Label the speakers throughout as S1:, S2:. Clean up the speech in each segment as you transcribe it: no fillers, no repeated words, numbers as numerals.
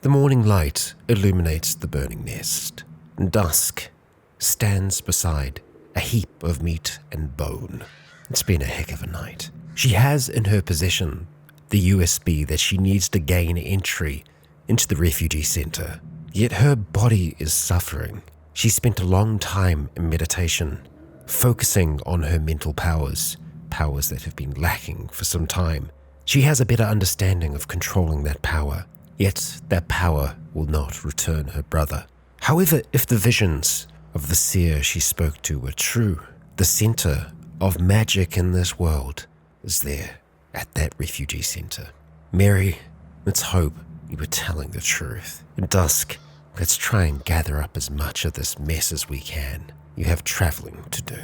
S1: The morning light illuminates the burning nest. Dusk stands beside a heap of meat and bone. It's been a heck of a night. She has in her possession the USB that she needs to gain entry into the refugee center. Yet her body is suffering. She spent a long time in meditation, focusing on her mental powers that have been lacking for some time. She has a better understanding of controlling that power. Yet that power will not return her brother. However, if the visions of the seer she spoke to were true, the center of magic in this world is there at that refugee center. Mary, let's hope you were telling the truth. In Dusk, let's try and gather up as much of this mess as we can. You have traveling to do.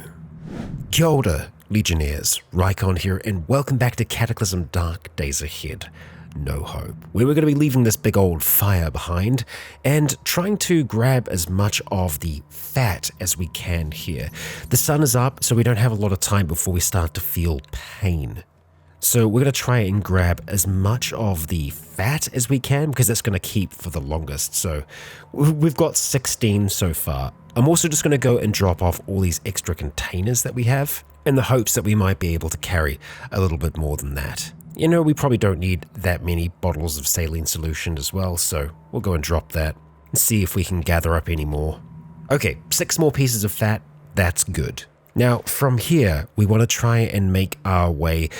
S1: Kia ora, Legionnaires, Rycon here, and welcome back to Cataclysm Dark Days Ahead. No hope. We were going to be leaving this big old fire behind and trying to grab as much of the fat as we can here. The sun is up, so we don't have a lot of time before we start to feel pain. So we're going to try and grab as much of the fat as we can because that's going to keep for the longest. So we've got 16 so far. I'm also just going to go and drop off all these extra containers that we have in the hopes that we might be able to carry a little bit more than that. You know, we probably don't need that many bottles of saline solution as well, so we'll go and drop that and see if we can gather up any more. Okay, 6 more pieces of fat, that's good. Now, from here, we want to try and make our way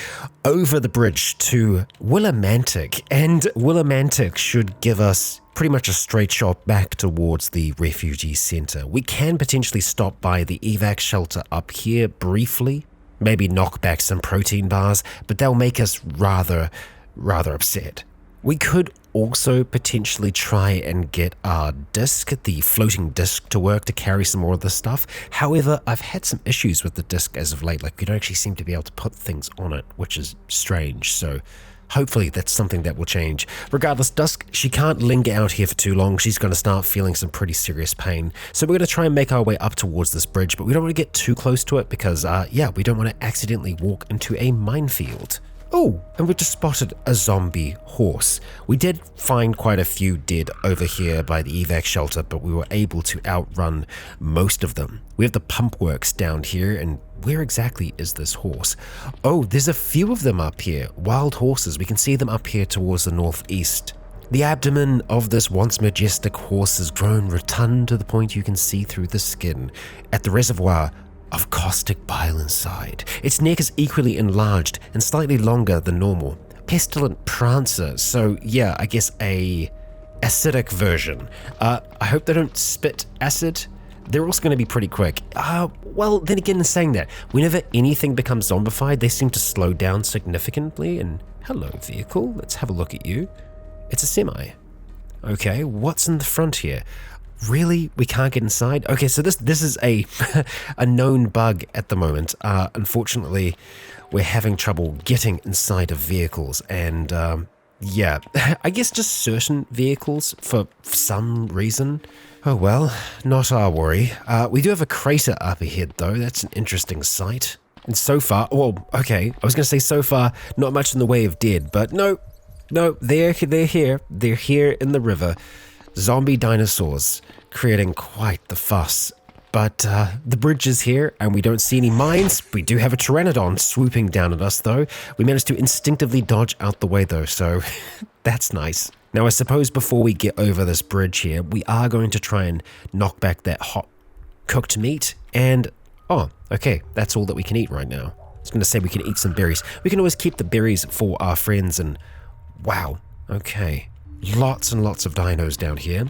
S1: over the bridge to Willimantic, and Willimantic should give us pretty much a straight shot back towards the refugee center. We can potentially stop by the evac shelter up here briefly, maybe knock back some protein bars, but they'll make us rather upset. We could also potentially try and get our disc, the floating disc, to work to carry some more of this stuff. However, I've had some issues with the disc as of late. Like, we don't actually seem to be able to put things on it, which is strange. So hopefully that's something that will change. Regardless, Dusk, she can't linger out here for too long. She's going to start feeling some pretty serious pain. So we're going to try and make our way up towards this bridge, but we don't want to get too close to it because, we don't want to accidentally walk into a minefield. Oh, and we just spotted a zombie horse. We did find quite a few dead over here by the evac shelter, but we were able to outrun most of them. We have the pump works down here, and where exactly is this horse? Oh, there's a few of them up here. Wild horses. We can see them up here towards the northeast. The abdomen of this once majestic horse has grown rotund to the point you can see through the skin. At the reservoir of caustic bile inside. Its neck is equally enlarged and slightly longer than normal. Pestilent prancer, so yeah, I guess a acidic version. I hope they don't spit acid. They're also going to be pretty quick. Well, then again, in saying that, whenever anything becomes zombified, they seem to slow down significantly. And hello, vehicle, let's have a look at you. It's a semi. Okay, what's in the front here? Really? We can't get inside? Okay, so this is a a known bug at the moment. Unfortunately, we're having trouble getting inside of vehicles, and I guess just certain vehicles for some reason. Oh well, not our worry. We do have a crater up ahead though. That's an interesting sight. And so far, well, okay, I was going to say so far, not much in the way of dead, but no, they're here. They're here in the river. Zombie dinosaurs creating quite the fuss. But the bridge is here and we don't see any mines. We do have a pteranodon swooping down at us though. We managed to instinctively dodge out the way though, so that's nice. Now I suppose before we get over this bridge here, we are going to try and knock back that hot cooked meat and, oh, okay, that's all that we can eat right now. I was going to say we can eat some berries. We can always keep the berries for our friends and, wow, okay. Lots and lots of dinos down here.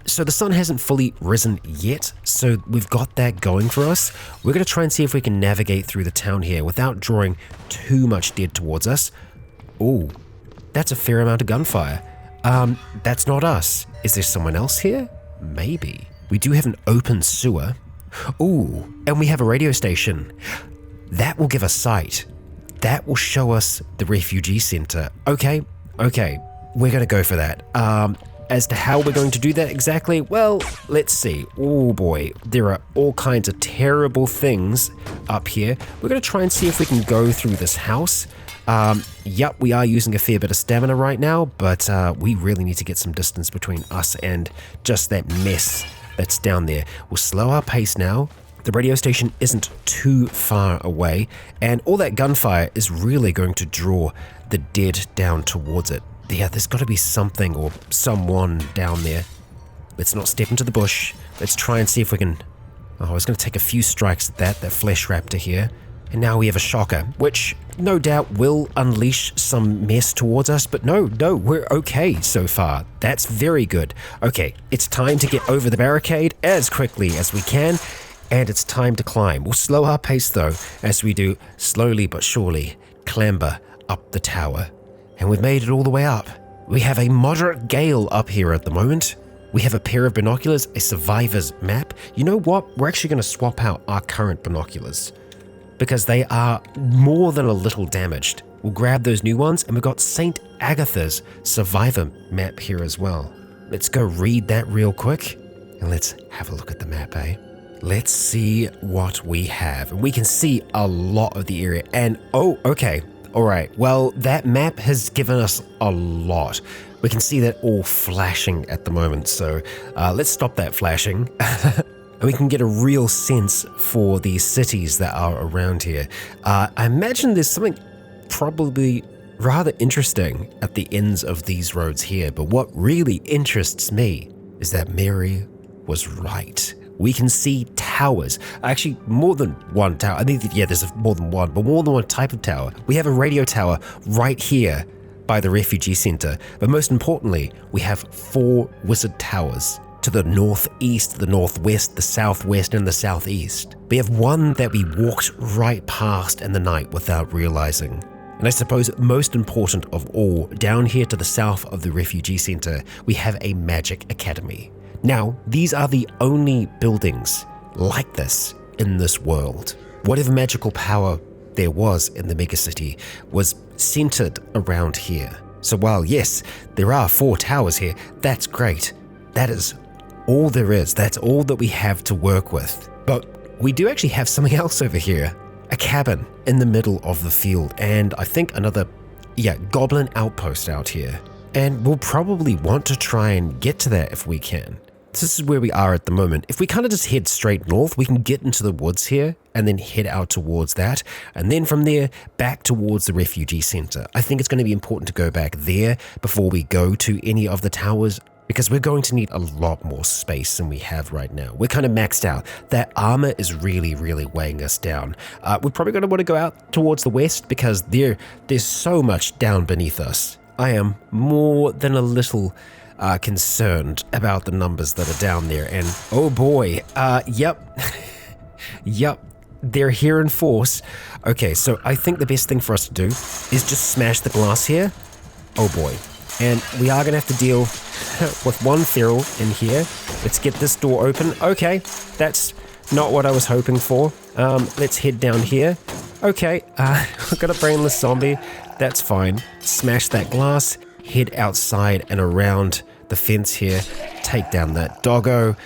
S1: So the sun hasn't fully risen yet, so we've got that going for us. We're going to try and see if we can navigate through the town here without drawing too much dead towards us. Ooh, that's a fair amount of gunfire. That's not us. Is there someone else here? Maybe. We do have an open sewer. Ooh, and we have a radio station. That will give us sight. That will show us the refugee center. Okay. We're going to go for that. As to how we're going to do that exactly, well, let's see. Oh boy, there are all kinds of terrible things up here. We're going to try and see if we can go through this house. Yep, we are using a fair bit of stamina right now, but we really need to get some distance between us and just that mess that's down there. We'll slow our pace now. The radio station isn't too far away, and all that gunfire is really going to draw the dead down towards it. Yeah, there's got to be something or someone down there. Let's not step into the bush. Let's try and see if we can... Oh, I was going to take a few strikes at that flesh raptor here. And now we have a shocker, which no doubt will unleash some mess towards us, but no, we're okay so far. That's very good. Okay, it's time to get over the barricade as quickly as we can, and it's time to climb. We'll slow our pace though, as we do slowly but surely clamber up the tower. And we've made it all the way up. We have a moderate gale up here at the moment. We have a pair of binoculars, a survivor's map. You know what? We're actually going to swap out our current binoculars because they are more than a little damaged. We'll grab those new ones, and we've got St. Agatha's survivor map here as well. Let's go read that real quick, and let's have a look at the map, eh? Let's see what we have. And we can see a lot of the area, and oh, okay. All right, well, that map has given us a lot. We can see that all flashing at the moment, so let's stop that flashing. And we can get a real sense for the cities that are around here. I imagine there's something probably rather interesting at the ends of these roads here, but what really interests me is that Mary was right. We can see towers, actually more than one tower. I think that, yeah, there's more than one, but more than one type of tower. We have a radio tower right here by the refugee center, but most importantly, we have 4 wizard towers to the northeast, the northwest, the southwest, and the southeast. We have one that we walked right past in the night without realizing. And I suppose most important of all, down here to the south of the refugee center, we have a magic academy. Now, these are the only buildings like this in this world. Whatever magical power there was in the megacity was centered around here. So while yes, there are 4 towers here, that's great. That is all there is. That's all that we have to work with. But we do actually have something else over here. A cabin in the middle of the field, and I think another, goblin outpost out here. And we'll probably want to try and get to that if we can. This is where we are at the moment. If we kind of just head straight north, we can get into the woods here and then head out towards that. And then from there, back towards the refugee center. I think it's going to be important to go back there before we go to any of the towers, because we're going to need a lot more space than we have right now. We're kind of maxed out. That armor is really, really weighing us down. We're probably going to want to go out towards the west because there's so much down beneath us. I am more than a little concerned about the numbers that are down there. And oh boy, yep, yep, they're here in force. Okay, so I think the best thing for us to do is just smash the glass here. Oh boy. And we are going to have to deal with one feral in here. Let's get this door open. Okay, that's not what I was hoping for. Let's head down here. Okay, we've got a brainless zombie. That's fine. Smash that glass, head outside and around the fence here, take down that doggo,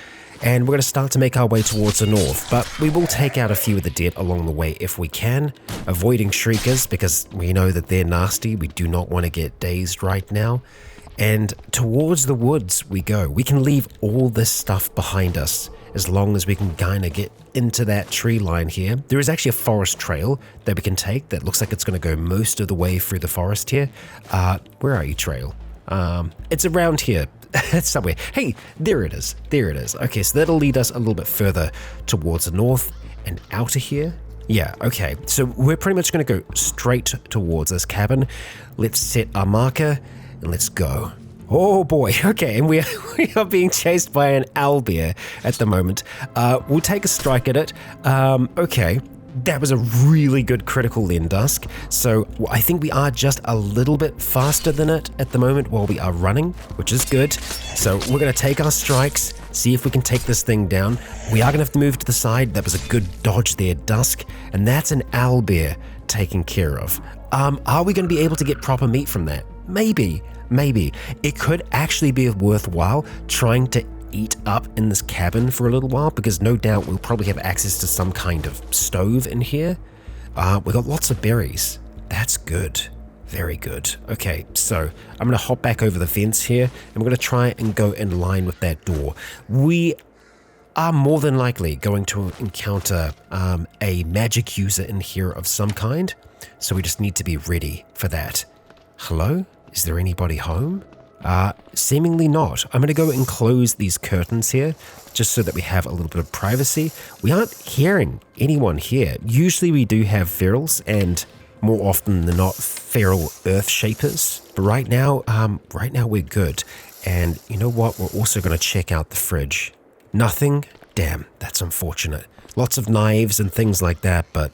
S1: and we're going to start to make our way towards the north, but we will take out a few of the dead along the way if we can, avoiding shriekers because we know that they're nasty. We do not want to get dazed right now. And towards the woods we go. We can leave all this stuff behind us as long as we can kind of get into that tree line here. There is actually a forest trail that we can take that looks like it's going to go most of the way through the forest here. Where are you, trail? It's around here. It's somewhere. Hey, there it is. There it is. Okay, so that'll lead us a little bit further towards the north and out of here. Yeah, okay. So we're pretty much going to go straight towards this cabin. Let's set our marker and let's go. Oh boy, okay, and we are being chased by an owlbear at the moment. We'll take a strike at it. Okay, that was a really good critical then, Dusk. So I think we are just a little bit faster than it at the moment while we are running, which is good. So we're going to take our strikes, see if we can take this thing down. We are going to have to move to the side. That was a good dodge there, Dusk. And that's an owlbear taken care of. Are we going to be able to get proper meat from that? Maybe. It could actually be worthwhile trying to eat up in this cabin for a little while, because no doubt we'll probably have access to some kind of stove in here. We've got lots of berries. That's good. Very good. Okay, so I'm going to hop back over the fence here, and we're going to try and go in line with that door. We are more than likely going to encounter a magic user in here of some kind, so we just need to be ready for that. Hello? Is there anybody home? Seemingly not. I'm going to go and close these curtains here, just so that we have a little bit of privacy. We aren't hearing anyone here. Usually we do have ferals, and more often than not, feral earth shapers. But right now we're good. And you know what? We're also going to check out the fridge. Nothing? Damn, that's unfortunate. Lots of knives and things like that, but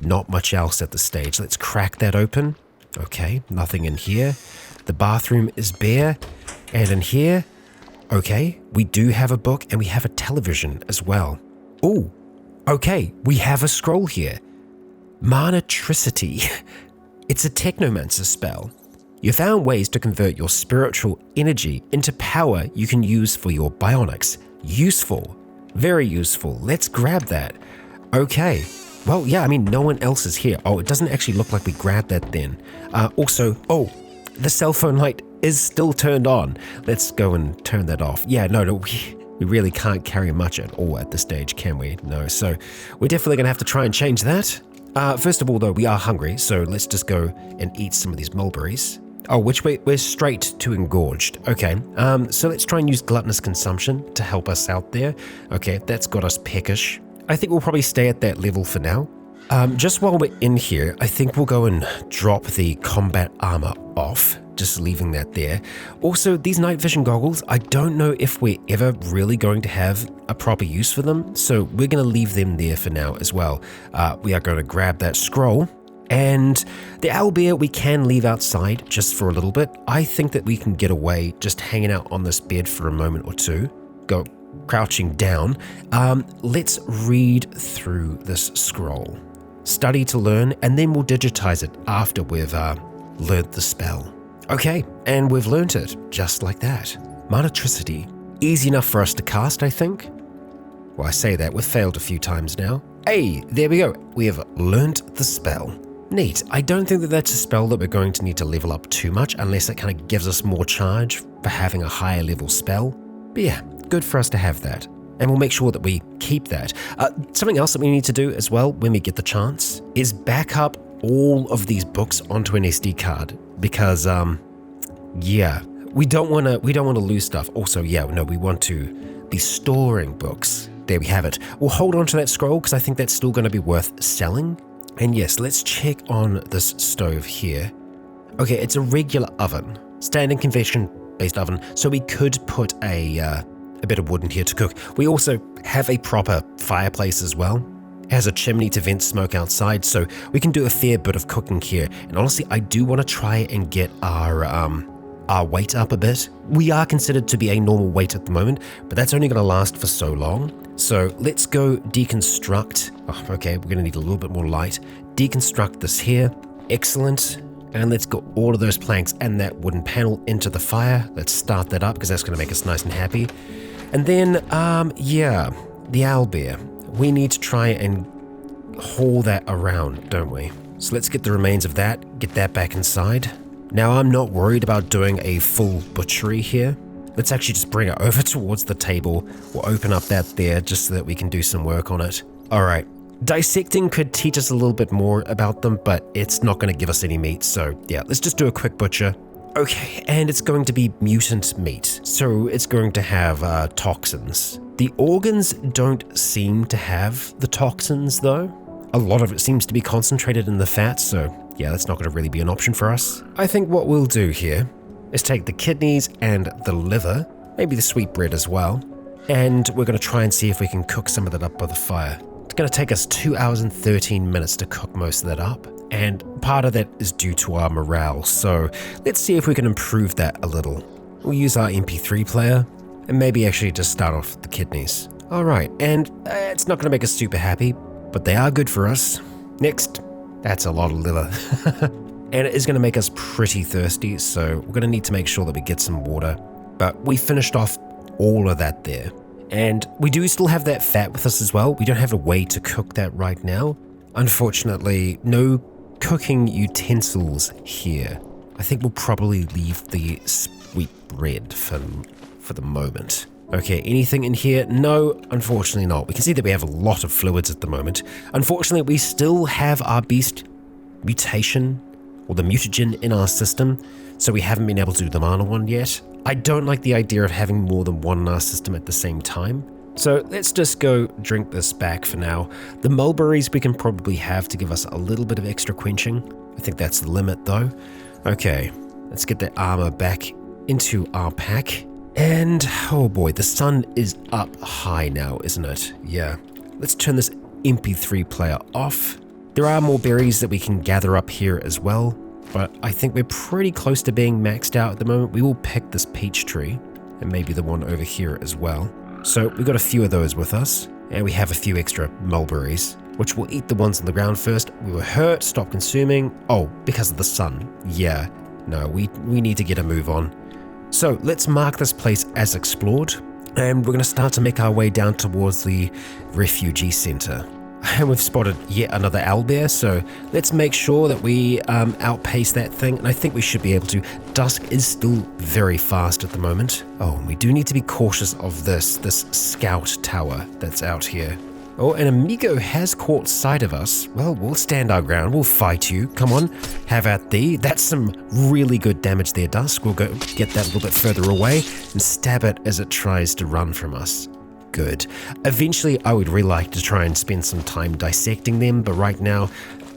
S1: not much else at the stage. Let's crack that open. Okay, nothing in here. The bathroom is bare. And in here, okay, we do have a book and we have a television as well. Ooh, okay, we have a scroll here. Monetricity. It's a technomancer spell. You found ways to convert your spiritual energy into power you can use for your bionics. Useful. Very useful. Let's grab that. Okay. Well, yeah, I mean, no one else is here. Oh, it doesn't actually look like we grabbed that then. Also, oh, the cell phone light is still turned on. Let's go and turn that off. Yeah, no, we really can't carry much at all at this stage, can we? No, so we're definitely going to have to try and change that. First of all, though, we are hungry, so let's just go and eat some of these mulberries. Oh, which way? We're straight to engorged. Okay, so let's try and use gluttonous consumption to help us out there. Okay, that's got us peckish. I think we'll probably stay at that level for now. Just while we're in here, I think we'll go and drop the combat armor off, just leaving that there. Also, these night vision goggles, I don't know if we're ever really going to have a proper use for them, so we're going to leave them there for now as well. We are going to grab that scroll, and the owlbear we can leave outside just for a little bit. I think that we can get away just hanging out on this bed for a moment or two. Go crouching down. Let's read through this scroll. Study to learn, and then we'll digitize it after we've learned the spell. Okay, and we've learnt it, just like that. Monetricity. Easy enough for us to cast, I think. Well, I say that, we've failed a few times now. Hey, there we go. We have learnt the spell. Neat. I don't think that that's a spell that we're going to need to level up too much, unless it kind of gives us more charge for having a higher level spell. But yeah, good for us to have that. And we'll make sure that we keep that. Something else that we need to do as well when we get the chance is back up all of these books onto an SD card, because yeah, we don't want to lose stuff. Also, yeah, no, we want to be storing books. There we have it. We'll hold on to that scroll because I think that's still going to be worth selling. And yes, let's check on this stove here. Okay, it's a regular oven, standing convection-based oven, so we could put a bit of wood in here to cook. We also have a proper fireplace as well. It has a chimney to vent smoke outside, so we can do a fair bit of cooking here. And honestly, I do want to try and get our weight up a bit. We are considered to be a normal weight at the moment, but that's only going to last for so long. So let's go deconstruct. Oh, okay, we're going to need a little bit more light. Deconstruct this here. Excellent. And let's get all of those planks and that wooden panel into the fire. Let's start that up because that's going to make us nice and happy. And then, yeah, the owlbear. We need to try and haul that around, don't we? So let's get the remains of that, get that back inside. Now, I'm not worried about doing a full butchery here. Let's actually just bring it over towards the table. We'll open up that there just so that we can do some work on it. All right. Dissecting could teach us a little bit more about them, but it's not going to give us any meat. So yeah, let's just do a quick butcher. Okay, and it's going to be mutant meat. So it's going to have toxins. The organs don't seem to have the toxins though. A lot of it seems to be concentrated in the fat, so yeah, that's not going to really be an option for us. I think what we'll do here is take the kidneys and the liver, maybe the sweetbread as well, and we're going to try and see if we can cook some of that up by the fire. It's going to take us 2 hours and 13 minutes to cook most of that up, and part of that is due to our morale, so let's see if we can improve that a little. We'll use our MP3 player, and maybe actually just start off with the kidneys. Alright, and it's not going to make us super happy, but they are good for us. Next, that's a lot of liver. And it is going to make us pretty thirsty, so we're going to need to make sure that we get some water. But we finished off all of that there. And we do still have that fat with us as well. We don't have a way to cook that right now. Unfortunately, no cooking utensils here. I think we'll probably leave the sweet bread for the moment. Okay, anything in here? No, unfortunately not. We can see that we have a lot of fluids at the moment. Unfortunately, we still have our beast mutation, or the mutagen in our system, so we haven't been able to do the mana one yet. I don't like the idea of having more than one in our system at the same time. So let's just go drink this back for now. The mulberries we can probably have to give us a little bit of extra quenching. I think that's the limit though. Okay, let's get that armor back into our pack. And, oh boy, the sun is up high now, isn't it? Yeah. Let's turn this MP3 player off. There are more berries that we can gather up here as well, but I think we're pretty close to being maxed out at the moment. We will pick this peach tree, and maybe the one over here as well. So we've got a few of those with us, and we have a few extra mulberries, which we'll eat the ones on the ground first. We were hurt, stop consuming. Oh, because of the sun. Yeah, no, we need to get a move on. So let's mark this place as explored, and we're going to start to make our way down towards the refugee center. And we've spotted yet another owlbear, so let's make sure that we outpace that thing, and I think we should be able to. Dusk is still very fast at the moment. Oh, and we do need to be cautious of this scout tower that's out here. Oh, and Amigo has caught sight of us. Well, we'll stand our ground. We'll fight you. Come on, have at thee. That's some really good damage there, Dusk. We'll go get that a little bit further away and stab it as it tries to run from us. Good. Eventually, I would really like to try and spend some time dissecting them, but right now,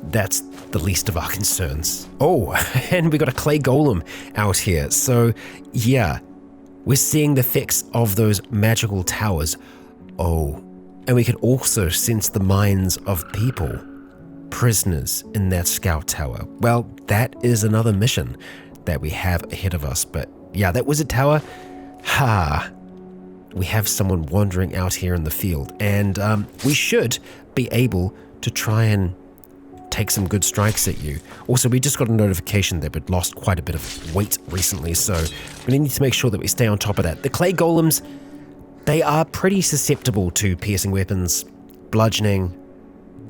S1: that's the least of our concerns. Oh, and we got a clay golem out here. So, yeah, we're seeing the effects of those magical towers. Oh. And we can also sense the minds of people, prisoners in that scout tower. Well, that is another mission that we have ahead of us. But yeah, that wizard tower, we have someone wandering out here in the field. And we should be able to try and take some good strikes at you. Also, we just got a notification that we'd lost quite a bit of weight recently, so we need to make sure that we stay on top of that. The clay golems, they are pretty susceptible to piercing weapons, bludgeoning.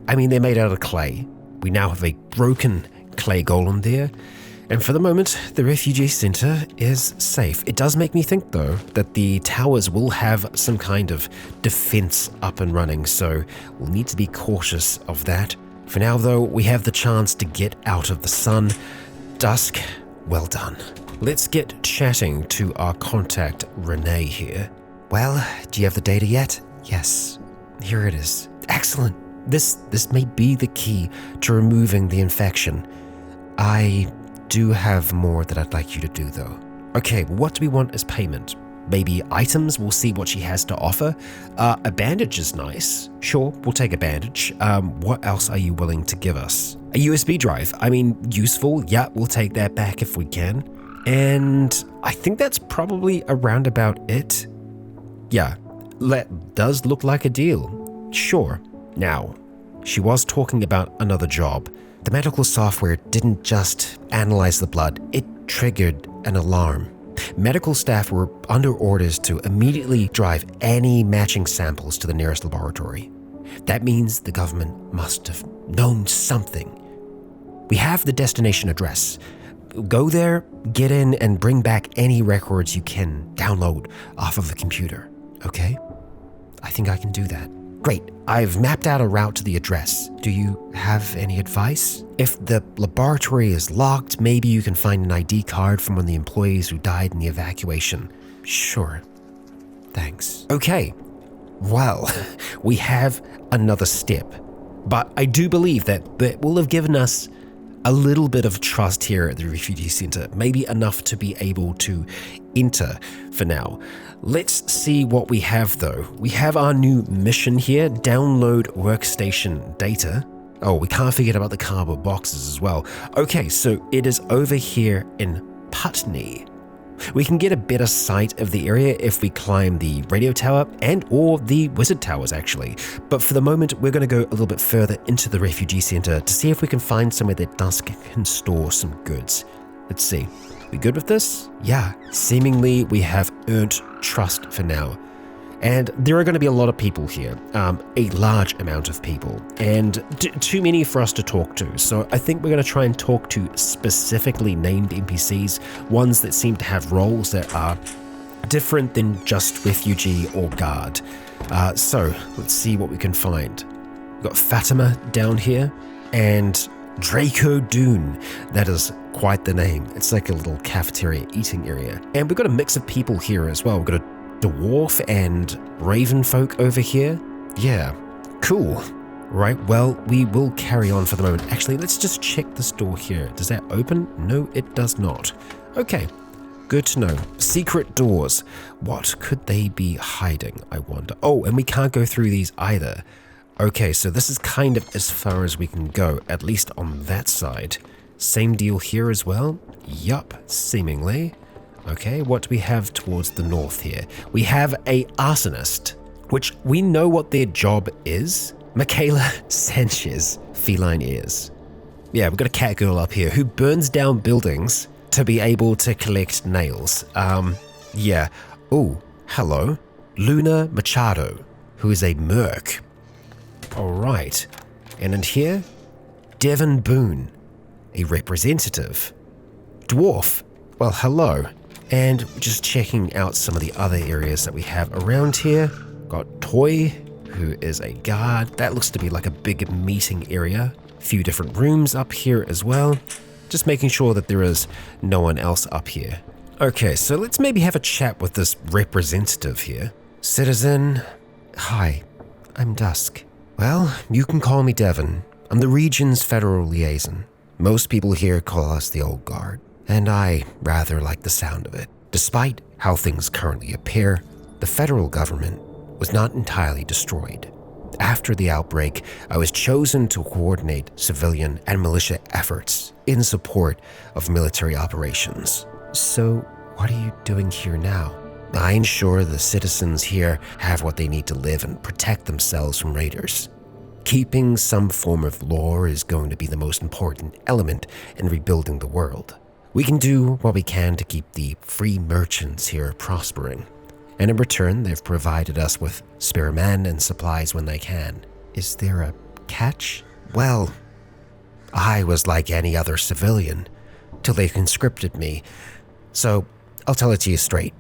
S1: I mean, they're made out of clay. We now have a broken clay golem there. And for the moment, the refugee center is safe. It does make me think, though, that the towers will have some kind of defense up and running, so we'll need to be cautious of that. For now, though, we have the chance to get out of the sun. Dusk, well done. Let's get chatting to our contact, Renee, here. Well, do you have the data yet? Yes, here it is. Excellent. This may be the key to removing the infection. I do have more that I'd like you to do, though. Okay, what do we want as payment? Maybe items? We'll see what she has to offer. A bandage is nice. Sure, we'll take a bandage. What else are you willing to give us? A USB drive. I mean, useful. Yeah, we'll take that back if we can. And I think that's probably around about it. Yeah, that does look like a deal. Sure. Now, she was talking about another job. The medical software didn't just analyze the blood, it triggered an alarm. Medical staff were under orders to immediately drive any matching samples to the nearest laboratory. That means the government must have known something. We have the destination address. Go there, get in, and bring back any records you can download off of the computer. Okay? I think I can do that. Great. I've mapped out a route to the address. Do you have any advice? If the laboratory is locked, maybe you can find an ID card from one of the employees who died in the evacuation. Sure. Thanks. Okay. Well, we have another step. But I do believe that will have given us a little bit of trust here at the refugee center, maybe enough to be able to enter for now. Let's see what we have though. We have our new mission here, download workstation data. Oh, we can't forget about the cardboard boxes as well. Okay, so it is over here in Putney. We can get a better sight of the area if we climb the radio tower and or the wizard towers actually. But for the moment, we're going to go a little bit further into the refugee center to see if we can find somewhere that Dusk can store some goods. Let's see. We good with this? Yeah, seemingly we have earned trust for now. And there are going to be a lot of people here, a large amount of people, and too many for us to talk to. So I think we're going to try and talk to specifically named NPCs, ones that seem to have roles that are different than just refugee or guard. So let's see what we can find. We've got Fatima down here, and Draco Dune. That is quite the name. It's like a little cafeteria eating area. And we've got a mix of people here as well. We've got a dwarf and raven folk over here. Yeah, cool. Right, well, we will carry on for the moment. Actually, let's just check this door here. Does that open? No, it does not. Okay, good to know. Secret doors. What could they be hiding, I wonder? Oh, and we can't go through these either. Okay, so this is kind of as far as we can go, at least on that side. Same deal here as well? Yup, seemingly. Okay, what do we have towards the north here? We have a arsonist, which we know what their job is. Michaela Sanchez, feline ears. Yeah, we've got a cat girl up here who burns down buildings to be able to collect nails. Yeah. Oh, hello. Luna Machado, who is a merc. All right. And in here, Devon Boone, a representative. Dwarf. Well, hello. And just checking out some of the other areas that we have around here. Got Toy, who is a guard. That looks to be like a big meeting area. A few different rooms up here as well. Just making sure that there is no one else up here. Okay, so let's maybe have a chat with this representative here. Citizen, hi, I'm Dusk. Well, you can call me Devon. I'm the region's federal liaison. Most people here call us the Old Guard, and I rather like the sound of it. Despite how things currently appear, the federal government was not entirely destroyed. After the outbreak, I was chosen to coordinate civilian and militia efforts in support of military operations. So, what are you doing here now? I ensure the citizens here have what they need to live and protect themselves from raiders. Keeping some form of law is going to be the most important element in rebuilding the world. We can do what we can to keep the free merchants here prospering. And in return, they've provided us with spare men and supplies when they can. Is there a catch? Well, I was like any other civilian till they conscripted me. So I'll tell it to you straight.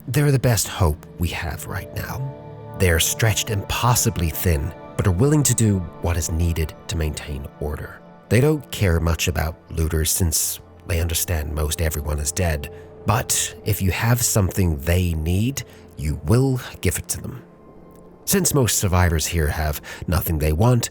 S1: They're the best hope we have right now. They're stretched impossibly thin, but are willing to do what is needed to maintain order. They don't care much about looters since they understand most everyone is dead. But if you have something they need, you will give it to them. Since most survivors here have nothing they want,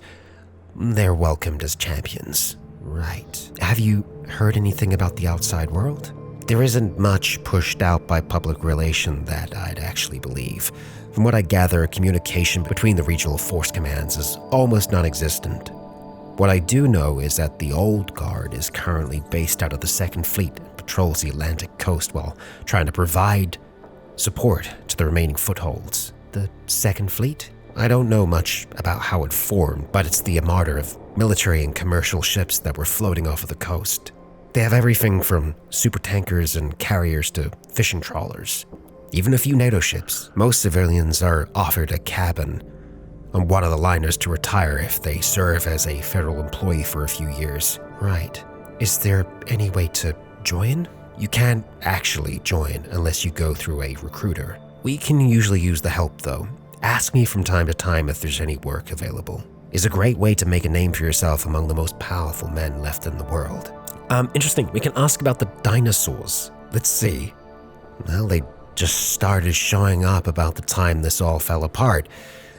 S1: they're welcomed as champions. Right. Have you heard anything about the outside world? There isn't much pushed out by public relation that I'd actually believe. From what I gather, communication between the regional force commands is almost non-existent. What I do know is that the Old Guard is currently based out of the 2nd Fleet and patrols the Atlantic coast while trying to provide support to the remaining footholds. The 2nd Fleet? I don't know much about how it formed, but it's the armada of military and commercial ships that were floating off of the coast. They have everything from supertankers and carriers to fishing trawlers. Even a few NATO ships. Most civilians are offered a cabin on one of the liners to retire if they serve as a federal employee for a few years. Right. Is there any way to join? You can't actually join unless you go through a recruiter. We can usually use the help though. Ask me from time to time if there's any work available. It's a great way to make a name for yourself among the most powerful men left in the world. Interesting. We can ask about the dinosaurs. Let's see. Well, they just started showing up about the time this all fell apart.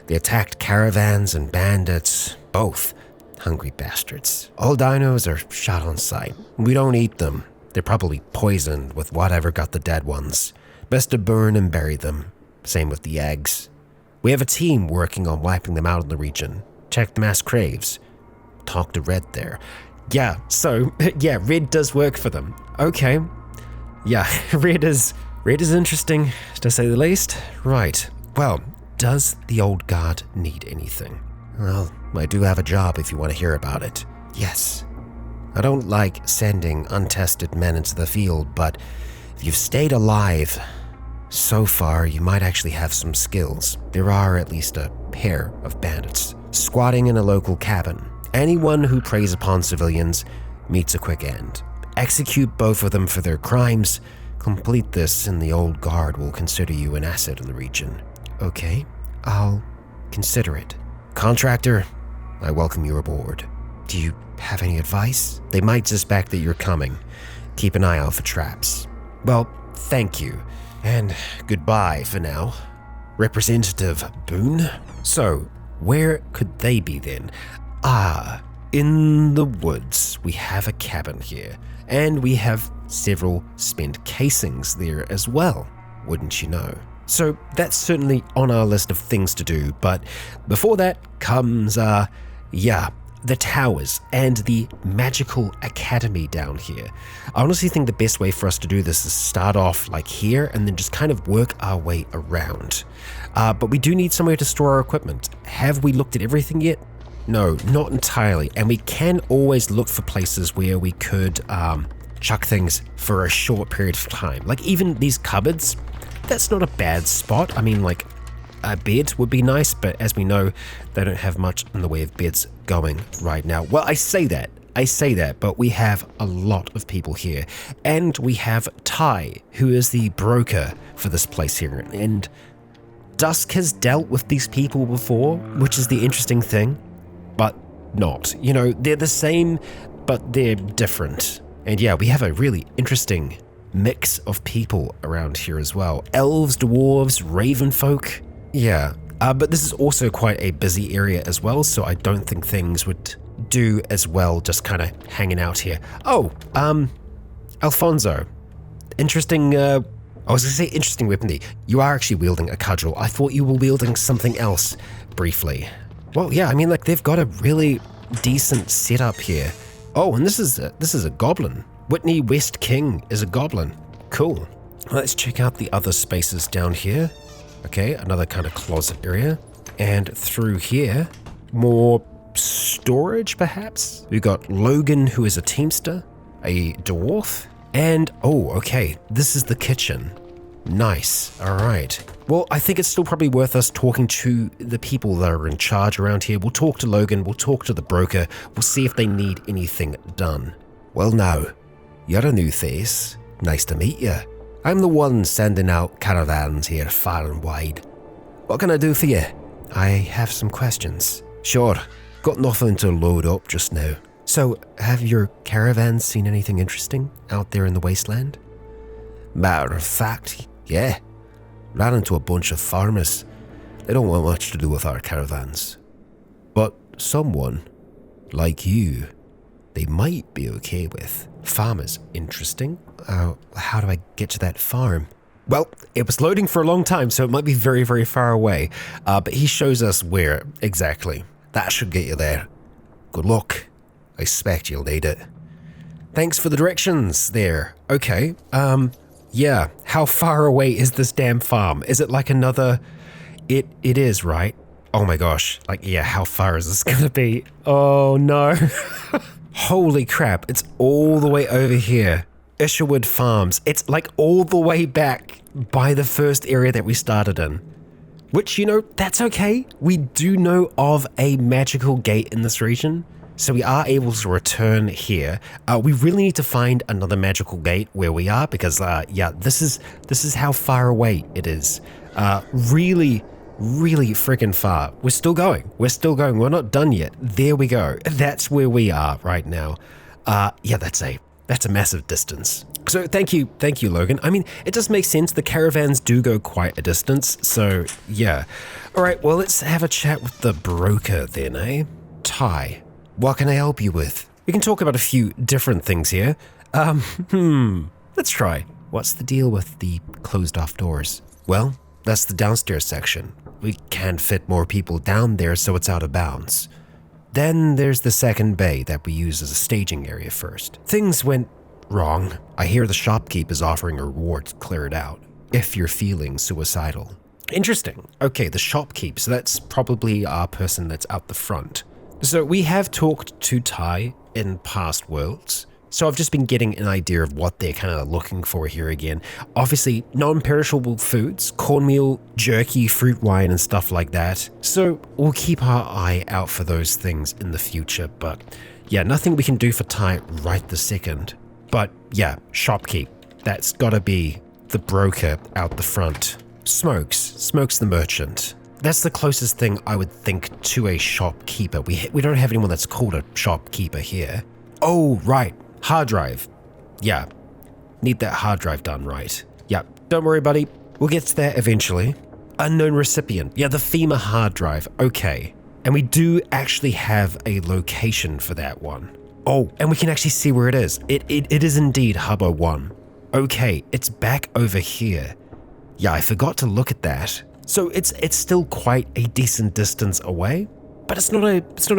S1: They attacked caravans and bandits, both. Hungry bastards. All dinos are shot on sight. We don't eat them. They're probably poisoned with whatever got the dead ones. Best to burn and bury them. Same with the eggs. We have a team working on wiping them out in the region. Check the mass graves. Talk to Red there. Yeah, so, yeah, Red does work for them. Okay. Yeah, Red is interesting, to say the least. Right. Well, does the Old Guard need anything? Well, I do have a job if you want to hear about it. Yes. I don't like sending untested men into the field, but if you've stayed alive, So far, you might actually have some skills. There are at least a pair of bandits squatting in a local cabin. Anyone who preys upon civilians meets a quick end. Execute both of them for their crimes. Complete this and the old guard will consider you an asset in the region. Okay, I'll consider it. Contractor, I welcome you aboard. Do you have any advice? They might suspect that you're coming. Keep an eye out for traps. Well, thank you. And goodbye for now. Representative Boone? So, where could they be then? In the woods. We have a cabin here. And we have several spent casings there as well, wouldn't you know? So that's certainly on our list of things to do, but before that comes, the towers and the magical academy down here. I honestly think the best way for us to do this is start off like here and then just kind of work our way around. But we do need somewhere to store our equipment. Have we looked at everything yet? No, not entirely. And we can always look for places where we could chuck things for a short period of time. Like even these cupboards, that's not a bad spot. I mean, like a bed would be nice, but as we know, they don't have much in the way of beds going right now. Well, I say that, but we have a lot of people here. And we have Ty, who is the broker for this place here. And Dusk has dealt with these people before, which is the interesting thing, but not. You know, they're the same, but they're different. And yeah, we have a really interesting mix of people around here as well. Elves, dwarves, raven folk. Yeah, but this is also quite a busy area as well, so I don't think things would do as well just kind of hanging out here. Oh, Alfonso. Interesting, I was gonna say interesting weaponry. You are actually wielding a cudgel. I thought you were wielding something else briefly. Well, yeah, I mean, like they've got a really decent setup here. Oh, and this is a goblin. Whitney West King is a goblin. Cool. Let's check out the other spaces down here. Okay, another kind of closet area. And through here, more storage perhaps? We've got Logan, who is a teamster, a dwarf, and oh, okay, this is the kitchen. Nice, all right. Well, I think it's still probably worth us talking to the people that are in charge around here. We'll talk to Logan, we'll talk to the broker, we'll see if they need anything done. Well now, you're a new face. Nice to meet you. I'm the one sending out caravans here far and wide. What can I do for you? I have some questions. Sure, got nothing to load up just now. So, have your caravans seen anything interesting out there in the wasteland? Matter of fact, yeah. Ran into a bunch of farmers. They don't want much to do with our caravans. But someone, like you, they might be okay with. Farmers, interesting. How do I get to that farm? Well, it was loading for a long time, so it might be very, very far away. But he shows us where exactly. That should get you there. Good luck. I expect you'll need it. Thanks for the directions there. Okay, yeah. How far away is this damn farm? Is it like another... It is, right? Oh my gosh. Like, yeah, how far is this gonna be? Oh no. Holy crap, it's all the way over here. Isherwood Farms. It's like all the way back by the first area that we started in. Which, you know, that's okay. We do know of a magical gate in this region, so we are able to return here. We really need to find another magical gate where we are because, yeah, this is how far away it is. Really freaking far. We're still going. We're not done yet. There we go. That's where we are right now. Yeah, that's a massive distance. So thank you, Logan. I mean, it does make sense. The caravans do go quite a distance. So yeah. All right. Well, let's have a chat with the broker then, eh? Ty, what can I help you with? We can talk about a few different things here. Let's try. What's the deal with the closed off doors? Well, that's the downstairs section. We can't fit more people down there, so it's out of bounds. Then there's the second bay that we use as a staging area first. Things went wrong. I hear the shopkeep is offering a reward to clear it out, if you're feeling suicidal. Interesting. Okay, the shopkeep, so that's probably our person that's out the front. So we have talked to Ty in past worlds. So I've just been getting an idea of what they're kind of looking for here again. Obviously, non-perishable foods, cornmeal, jerky, fruit wine, and stuff like that. So we'll keep our eye out for those things in the future. But yeah, nothing we can do for Ty right this second. But yeah, shopkeep. That's gotta be the broker out the front. Smokes the merchant. That's the closest thing I would think to a shopkeeper. We don't have anyone that's called a shopkeeper here. Oh, right. Hard drive. Yeah. Need that hard drive done right. Yeah. Don't worry, buddy. We'll get to that eventually. Unknown recipient. Yeah, the FEMA hard drive. Okay. And we do actually have a location for that one. Oh, and we can actually see where it is. It is indeed Hubbo 1. Okay, it's back over here. Yeah, I forgot to look at that. So it's still quite a decent distance away, but it's not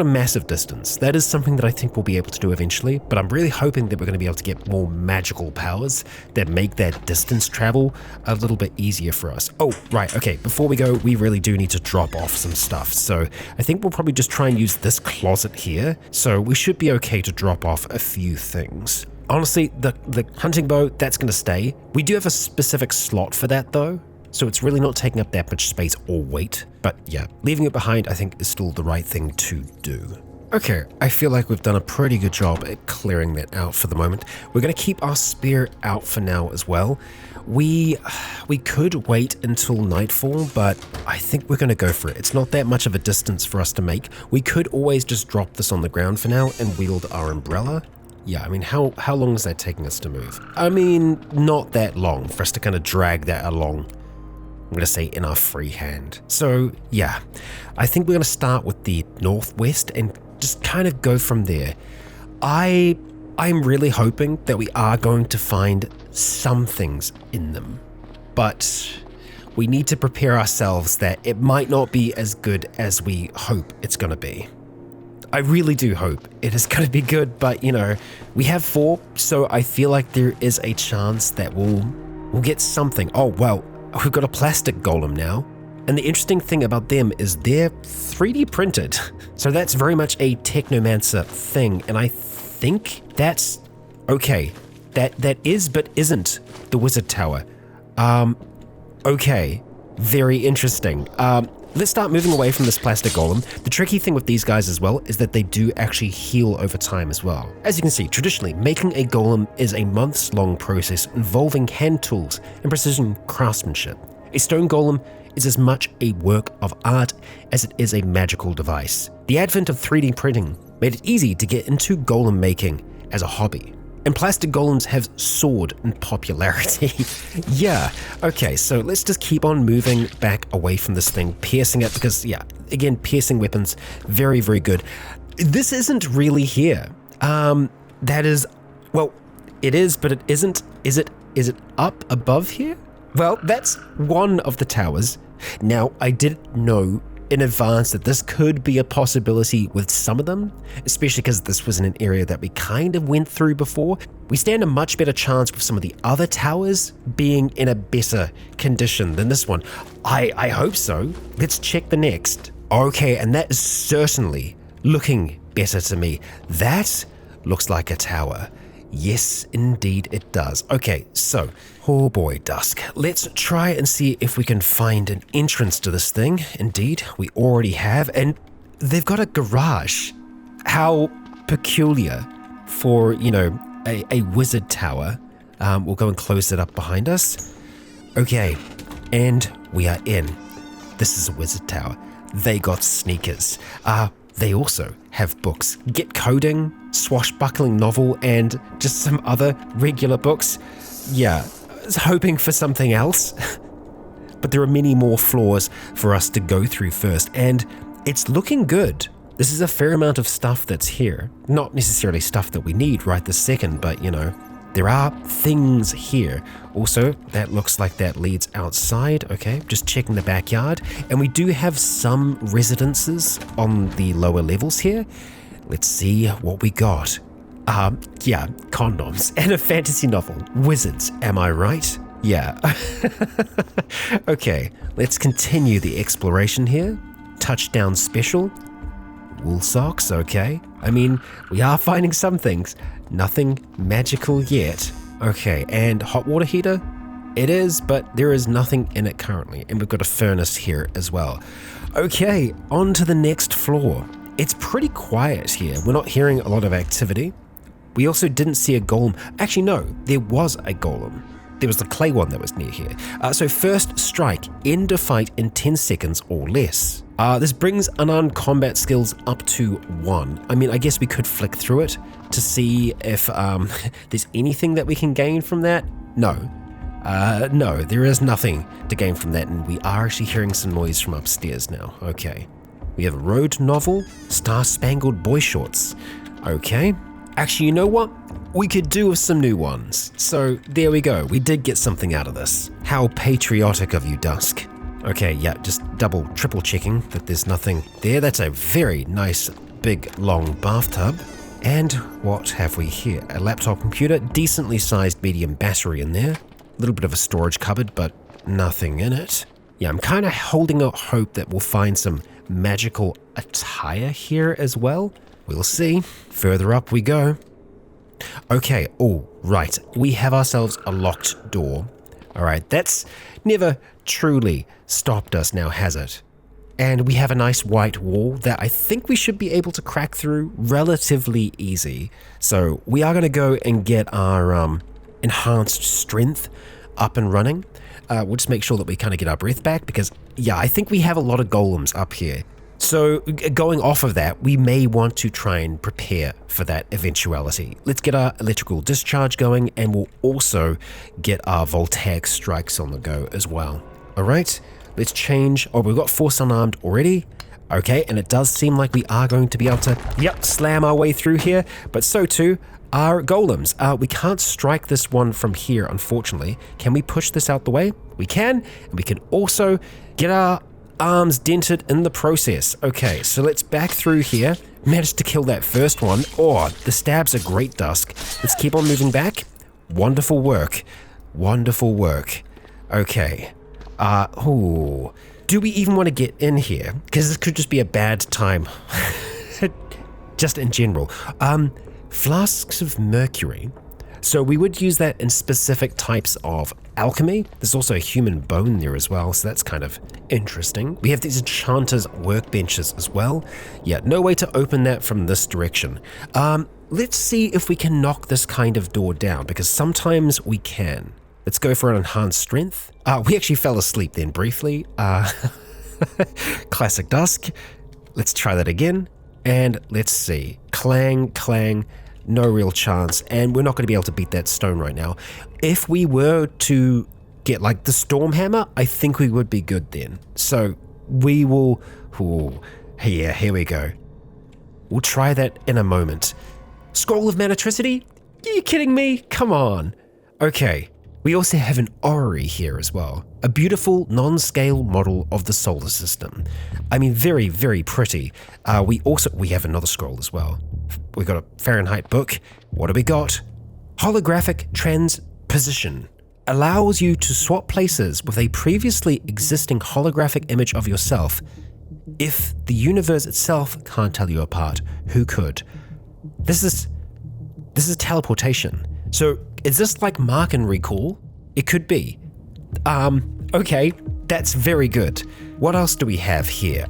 S1: a massive distance. That is something that I think we'll be able to do eventually, but I'm really hoping that we're going to be able to get more magical powers that make that distance travel a little bit easier for us. Oh, right, okay, before we go, we really do need to drop off some stuff. So I think we'll probably just try and use this closet here. So we should be okay to drop off a few things. Honestly, the hunting bow, that's going to stay. We do have a specific slot for that though, so it's really not taking up that much space or weight. But yeah, leaving it behind I think is still the right thing to do. Okay, I feel like we've done a pretty good job at clearing that out for the moment. We're going to keep our spear out for now as well. We could wait until nightfall, but I think we're going to go for it. It's not that much of a distance for us to make. We could always just drop this on the ground for now and wield our umbrella. Yeah, I mean, how long is that taking us to move? I mean, not that long for us to kind of drag that along. I'm going to say in our free hand. So yeah, I think we're going to start with the northwest and just kind of go from there. I'm really hoping that we are going to find some things in them, but we need to prepare ourselves that it might not be as good as we hope it's going to be. I really do hope it is going to be good, but you know, we have 4, so I feel like there is a chance that we'll get something. Oh, well, we've got a plastic golem now. And the interesting thing about them is they're 3D printed. So that's very much a technomancer thing. And I think that's okay. That is, but isn't the wizard tower. Okay. Very interesting. Let's start moving away from this plastic golem. The tricky thing with these guys as well is that they do actually heal over time as well. As you can see, traditionally, making a golem is a months-long process involving hand tools and precision craftsmanship. A stone golem is as much a work of art as it is a magical device. The advent of 3D printing made it easy to get into golem making as a hobby. And plastic golems have soared in popularity. Yeah, okay, so let's just keep on moving back away from this thing, piercing it, because yeah, again, piercing weapons, very, very good. This isn't really here. That is, well, it is, but it isn't. Is it up above here? Well, that's one of the towers. Now, I didn't know in advance that this could be a possibility with some of them, especially because this was in an area that we kind of went through before. We stand a much better chance with some of the other towers being in a better condition than this one. I hope so. Let's check the next. Okay, and that is certainly looking better to me. That looks like a tower. Yes, indeed it does. Okay, so, oh boy, Dusk. Let's try and see if we can find an entrance to this thing. Indeed, we already have, and they've got a garage. How peculiar for, you know, a wizard tower. We'll go and close it up behind us. Okay, and we are in. This is a wizard tower. They got sneakers. They also have books. Get Coding, Swashbuckling Novel, and just some other regular books. Yeah, I was hoping for something else. But there are many more floors for us to go through first, and it's looking good. This is a fair amount of stuff that's here. Not necessarily stuff that we need right this second, but you know, there are things here. Also, that looks like that leads outside. Okay, just checking the backyard. And we do have some residences on the lower levels here. Let's see what we got. Yeah, condoms and a fantasy novel. Wizards, am I right? Yeah. Okay, let's continue the exploration here. Touchdown special. wool socks, okay. I mean, we are finding some things. Nothing magical yet. Okay, and hot water heater? It is, but there is nothing in it currently. And we've got a furnace here as well. Okay, on to the next floor. It's pretty quiet here. We're not hearing a lot of activity. We also didn't see a golem. Actually, no, there was a golem. There was the clay one that was near here. So first strike, end a fight in 10 seconds or less. This brings unarmed combat skills up to 1. I mean, I guess we could flick through it to see if there's anything that we can gain from that. No, there is nothing to gain from that, and we are actually hearing some noise from upstairs now. Okay. We have a road novel, Star-Spangled Boy Shorts. Okay. Actually, you know what? We could do with some new ones. So there we go. We did get something out of this. How patriotic of you, Dusk. Okay, yeah, just triple checking that there's nothing there. That's a very nice, big, long bathtub. And what have we here? A laptop computer, decently sized medium battery in there. A little bit of a storage cupboard, but nothing in it. Yeah, I'm kind of holding out hope that we'll find some magical attire here as well. We'll see. Further up we go. Okay, oh, right. We have ourselves a locked door. All right, that's never truly stopped us now, has it? And we have a nice white wall that I think we should be able to crack through relatively easy. So we are going to go and get our enhanced strength up and running. We'll just make sure that we kind of get our breath back because, yeah, I think we have a lot of golems up here. So going off of that, we may want to try and prepare for that eventuality. Let's get our electrical discharge going, and we'll also get our voltaic strikes on the go as well. All right, let's change. Oh, we've got force unarmed already. Okay, and it does seem like we are going to be able to, slam our way through here, but so too are golems. We can't strike this one from here, unfortunately. Can we push this out the way? We can, and we can also get our arms dented in the process. Okay, so let's back through here. Managed to kill that first one. Oh, the stabs are great, Dusk. Let's keep on moving back. Wonderful work. Wonderful work. Okay. Do we even want to get in here? Because this could just be a bad time. Just in general. Flasks of mercury. So we would use that in specific types of alchemy. There's also a human bone there as well, so that's kind of interesting. We have these enchanters workbenches as well. Yeah, no way to open that from this direction. Let's see if we can knock this kind of door down, because sometimes we can. Let's go for an enhanced strength. We actually fell asleep then briefly. Classic Dusk. Let's try that again. And let's see. Clang, clang. No real chance, and we're not going to be able to beat that stone right now. If we were to get like the storm hammer, I think we would be good then. So we will, yeah, here we go. We'll try that in a moment. Scroll of Manitricity? Are you kidding me? Come on. Okay, we also have an orrery here as well. A beautiful non-scale model of the solar system. I mean, very, very pretty. We have another scroll as well. We got a Fahrenheit book. What do we got? Holographic transposition. Allows you to swap places with a previously existing holographic image of yourself. If the universe itself can't tell you apart, who could? This is teleportation. So is this like mark and recall? It could be. Okay, that's very good. What else do we have here?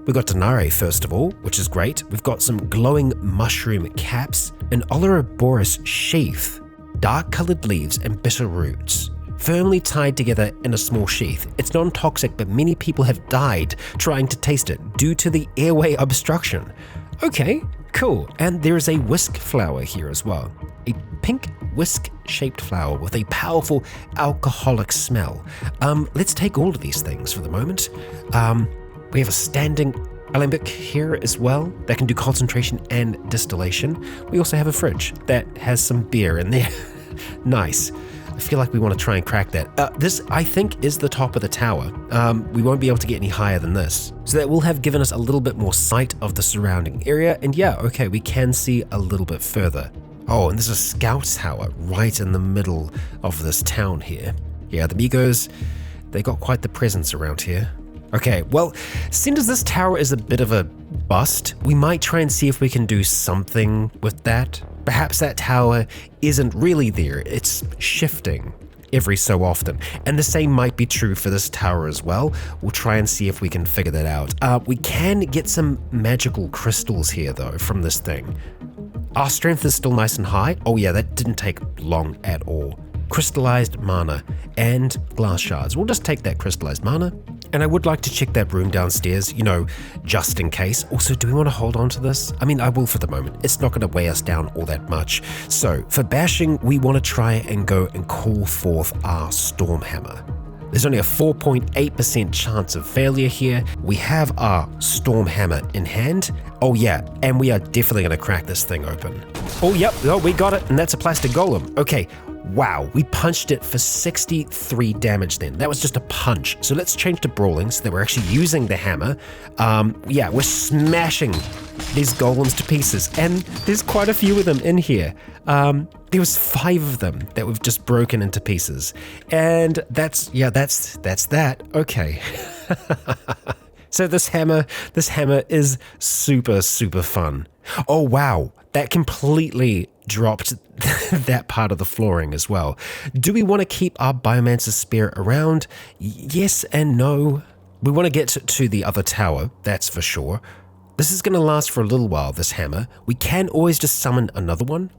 S1: We've got Denare, first of all, which is great. We've got some glowing mushroom caps, an Ouroboros sheath, dark-colored leaves and bitter roots, firmly tied together in a small sheath. It's non-toxic, but many people have died trying to taste it due to the airway obstruction. Okay, cool. And there is a whisk flower here as well. A pink whisk-shaped flower with a powerful alcoholic smell. Let's take all of these things for the moment. We have a standing alembic here as well that can do concentration and distillation. We also have a fridge that has some beer in there. Nice. I feel like we want to try and crack that. This, I think, is the top of the tower. We won't be able to get any higher than this. So that will have given us a little bit more sight of the surrounding area. And yeah, okay, we can see a little bit further. Oh, and there's a scout tower right in the middle of this town here. Yeah, the Migos, they got quite the presence around here. Okay, well, seeing as this tower is a bit of a bust, we might try and see if we can do something with that. Perhaps that tower isn't really there, it's shifting every so often. And the same might be true for this tower as well. We'll try and see if we can figure that out. We can get some magical crystals here though from this thing. Our strength is still nice and high. Oh yeah, that didn't take long at all. Crystallized mana and glass shards. We'll just take that crystallized mana. And I would like to check that room downstairs, you know, just in case. Also, do we want to hold on to this? I mean, I will for the moment. It's not going to weigh us down all that much. So for bashing, we want to try and go and call forth our Storm Hammer. There's only a 4.8% chance of failure here. We have our Storm Hammer in hand. Oh yeah, and we are definitely going to crack this thing open. Oh yep, oh, we got it, and that's a plastic golem. Okay. Wow, we punched it for 63 damage then. That was just a punch. So let's change to brawling so that we're actually using the hammer. Yeah, we're smashing these golems to pieces. And there's quite a few of them in here. There was 5 of them that we've just broken into pieces. And that's that. Okay. So this hammer is super, super fun. Oh wow, that completely dropped that part of the flooring as well. Do we want to keep our Biomancer's Spear around? Yes and no. We want to get to the other tower, that's for sure. This is going to last for a little while, this hammer. We can always just summon another one.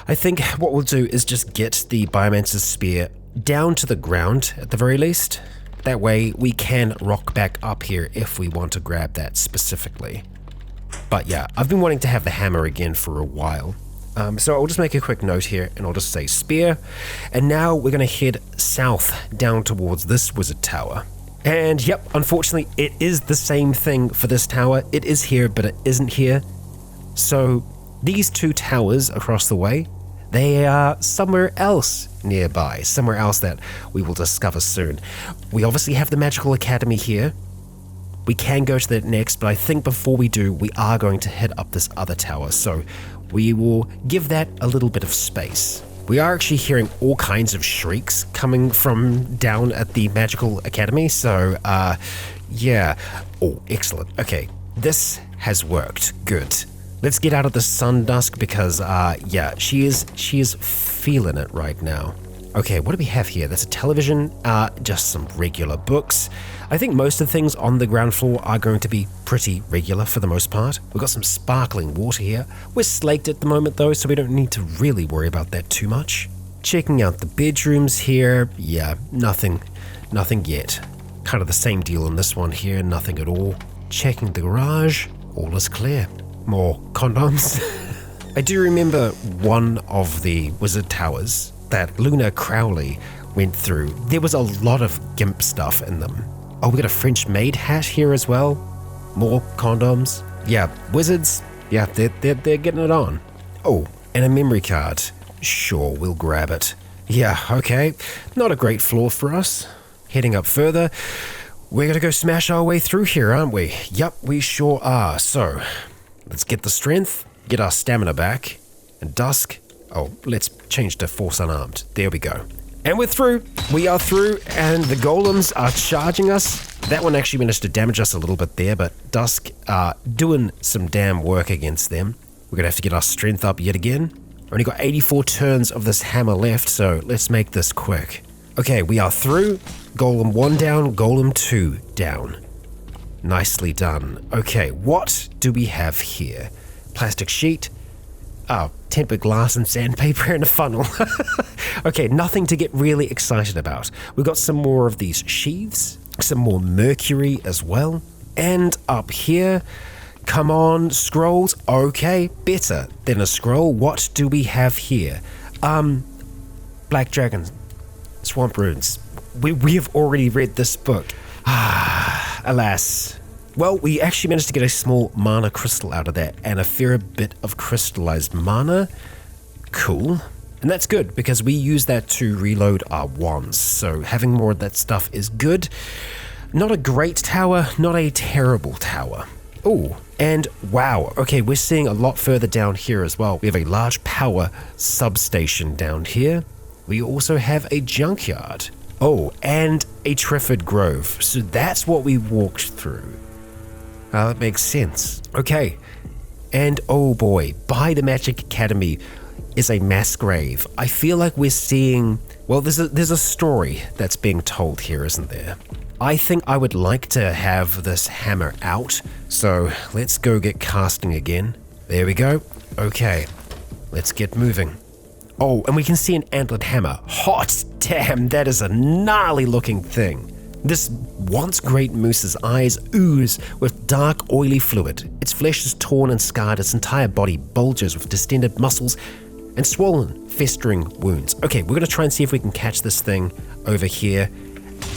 S1: I think what we'll do is just get the Biomancer's Spear down to the ground at the very least. That way we can rock back up here if we want to grab that specifically. But yeah, I've been wanting to have the hammer again for a while. So I'll just make a quick note here and I'll just say spear. And now we're going to head south down towards this wizard tower. And yep, unfortunately it is the same thing for this tower. It is here, but it isn't here. So these 2 towers across the way, they are somewhere else nearby, somewhere else that we will discover soon. We obviously have the Magical Academy here. We can go to that next, but I think before we do, we are going to head up this other tower. So we will give that a little bit of space. We are actually hearing all kinds of shrieks coming from down at the Magical Academy. So, yeah. Oh, excellent. Okay, this has worked. Good. Let's get out of the sun, Dusk, because, yeah, she is feeling it right now. Okay, what do we have here? There's a television, just some regular books. I think most of the things on the ground floor are going to be pretty regular for the most part. We've got some sparkling water here. We're slaked at the moment though, so we don't need to really worry about that too much. Checking out the bedrooms here. Yeah, nothing yet. Kind of the same deal on this one here, nothing at all. Checking the garage, all is clear. More condoms. I do remember one of the wizard towers that Luna Crowley went through. There was a lot of gimp stuff in them. Oh, we got a French maid hat here as well. More condoms. Yeah, wizards. Yeah, they're getting it on. Oh, and a memory card. Sure, we'll grab it. Yeah, okay. Not a great floor for us. Heading up further. We're gonna go smash our way through here, aren't we? Yup, we sure are. So, let's get the strength, get our stamina back, and Dusk. Oh, let's change to force unarmed. There we go. And we're through. We are through, and the golems are charging us. That one actually managed to damage us a little bit there, but Dusk doing some damn work against them. We're gonna have to get our strength up yet again. Only got 84 turns of this hammer left, so let's make this quick. Okay, we are through. Golem 1 down, Golem 2 down. Nicely done. Okay, what do we have here? Plastic sheet. Oh, tempered glass and sandpaper and a funnel. Okay, nothing to get really excited about. We've got some more of these sheaths, some more mercury as well. And up here, come on, scrolls. Okay, better than a scroll. What do we have here? Black Dragon, Swamp Runes. We have already read this book. Alas. Well, we actually managed to get a small mana crystal out of that and a fair bit of crystallized mana. Cool. And that's good because we use that to reload our wands. So having more of that stuff is good. Not a great tower, not a terrible tower. Oh, and wow. Okay, we're seeing a lot further down here as well. We have a large power substation down here. We also have a junkyard. Oh, and a Triffid Grove. So that's what we walked through. That makes sense. Okay. And oh boy, by the Magic Academy is a mass grave. I feel like we're seeing, well, there's a story that's being told here, isn't there? I think I would like to have this hammer out. So let's go get casting again. There we go. Okay, let's get moving. Oh, and we can see an antlered hammer. Hot damn, that is a gnarly looking thing. This once great moose's eyes ooze with dark, oily fluid. Its flesh is torn and scarred, its entire body bulges with distended muscles and swollen, festering wounds. Okay, we're gonna try and see if we can catch this thing over here.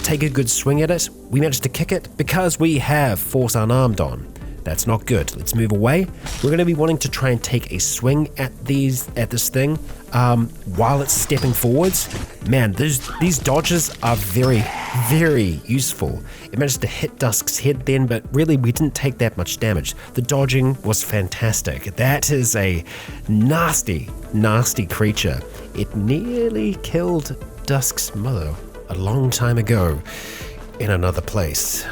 S1: Take a good swing at it. We managed to kick it because we have Force Unarmed on. That's not good. Let's move away. We're going to be wanting to try and take a swing at this thing while it's stepping forwards. Man, these dodges are very, very useful. It managed to hit Dusk's head then, but really we didn't take that much damage. The dodging was fantastic. That is a nasty, nasty creature. It nearly killed Dusk's mother a long time ago in another place.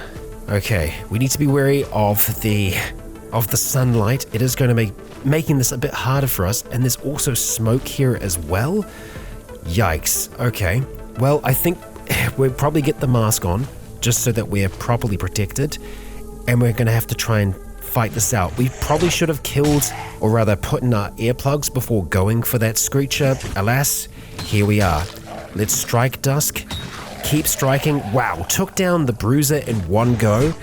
S1: Okay, we need to be wary of the sunlight. It is going to be making this a bit harder for us, and there's also smoke here as well. Yikes. Okay, well, I think we'll probably get the mask on just so that we're properly protected, and we're going to have to try and fight this out. We probably should have killed, or rather put in our earplugs before going for that screecher. Alas, here we are. Let's strike Dusk. Keep striking. Wow, took down the bruiser in one go.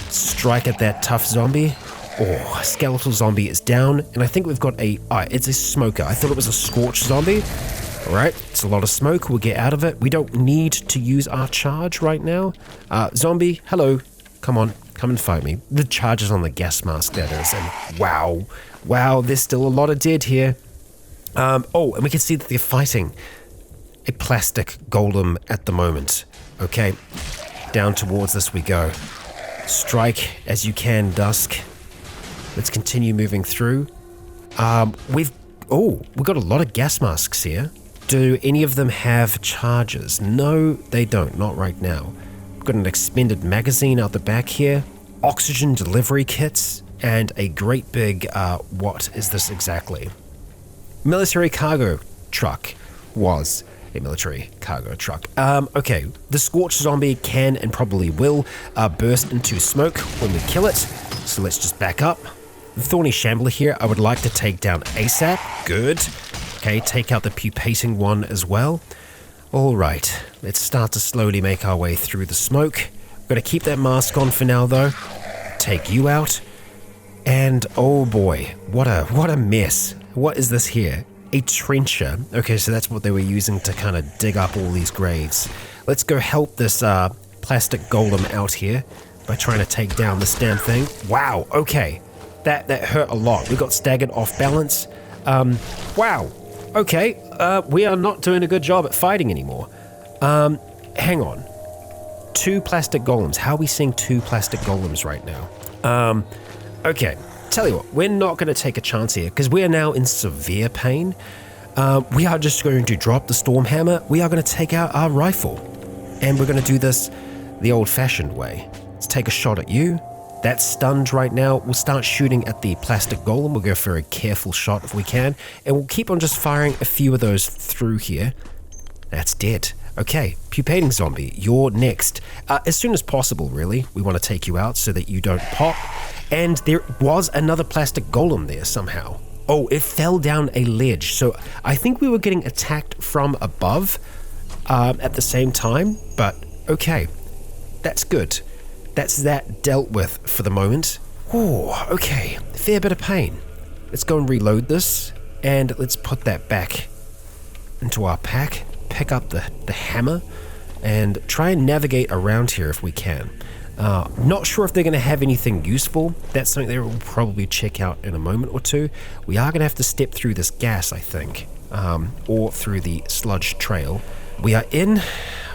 S1: Strike at that tough zombie. Oh, skeletal zombie is down, and I think we've got it's a smoker. I thought it was a scorched zombie. All right, it's a lot of smoke. We'll get out of it. We don't need to use our charge right now. Zombie, hello. Come on, come and fight me. The charge is on the gas mask, that is, and wow, there's still a lot of dead here. And we can see that they're fighting a plastic golem at the moment. Okay, down towards this we go. Strike as you can, Dusk. Let's continue moving through. We've got a lot of gas masks here. Do any of them have charges? No, they don't, not right now. We've got an expended magazine out the back here, oxygen delivery kits, and a great big, what is this exactly? Military cargo truck. Was a military cargo truck. Okay, the scorched zombie can and probably will burst into smoke when we kill it, so let's just back up. The thorny shambler here I would like to take down ASAP. Good. Okay, take out the pupating one as well. Alright, let's start to slowly make our way through the smoke. We're gonna keep that mask on for now though. Take you out. And oh boy, what a mess. What is this here? A trencher. Okay, so that's what they were using to kind of dig up all these graves. Let's go help this plastic golem out here by trying to take down this damn thing. Wow, okay. That hurt a lot. We got staggered off balance. Wow. Okay, we are not doing a good job at fighting anymore. Hang on. 2 plastic golems. How are we seeing 2 plastic golems right now? Okay. Tell you what, we're not going to take a chance here because we are now in severe pain. We are just going to drop the storm hammer. We are going to take out our rifle, and we're going to do this the old-fashioned way. Let's take a shot at you. That's stunned right now. We'll start shooting at the plastic golem. We'll go for a careful shot if we can, and we'll keep on just firing a few of those through here. That's dead. Okay, pupating zombie, you're next. As soon as possible, really. We want to take you out so that you don't pop. And there was another plastic golem there somehow. Oh, it fell down a ledge. So I think we were getting attacked from above at the same time. But okay, that's good. That's that dealt with for the moment. Oh, okay, fair bit of pain. Let's go and reload this. And let's put that back into our pack. Pick up the hammer and try and navigate around here if we can. Not sure if they're going to have anything useful. That's something they will probably check out in a moment or two. We are going to have to step through this gas, I think, or through the sludge trail. We are in.